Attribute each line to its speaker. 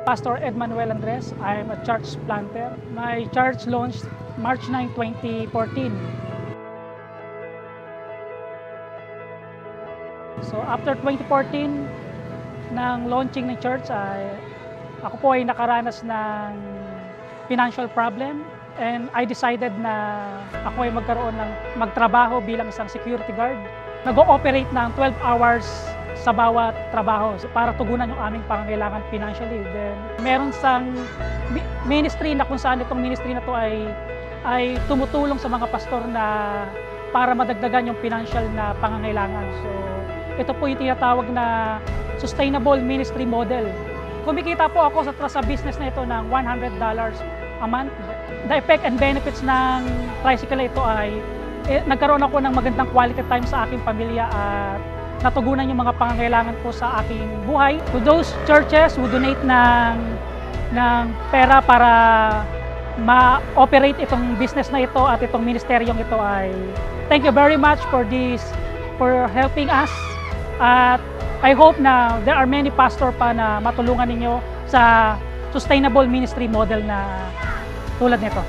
Speaker 1: Pastor Ed Manuel Andres. I'm a church planter. My church launched March 9, 2014. So after 2014 ng launching ng church, ako po ay nakaranas ng financial problem, and I decided na ako ay magtrabaho bilang isang security guard. Nag-ooperate ng 12 hours sa bawat trabaho para tugunan yung aming pangangailangan financially. Then meron sang ministry na kung saan itong ministry na to ay tumutulong sa mga pastor na para madagdagan yung financial na pangangailangan. So ito po yung tinatawag na sustainable ministry model. Kumikita po ako sa business na ito ng $100 a month. The effect and benefits ng tricycle na ito ay nagkaroon ako ng magandang quality time sa aking pamilya at natugunan yung mga pangangailangan ko sa aking buhay. To those churches who donate ng pera para ma-operate itong business na ito at itong ministeryong ito, ay thank you very much for helping us. At I hope na there are many pastor pa na matulungan ninyo sa sustainable ministry model na tulad nito.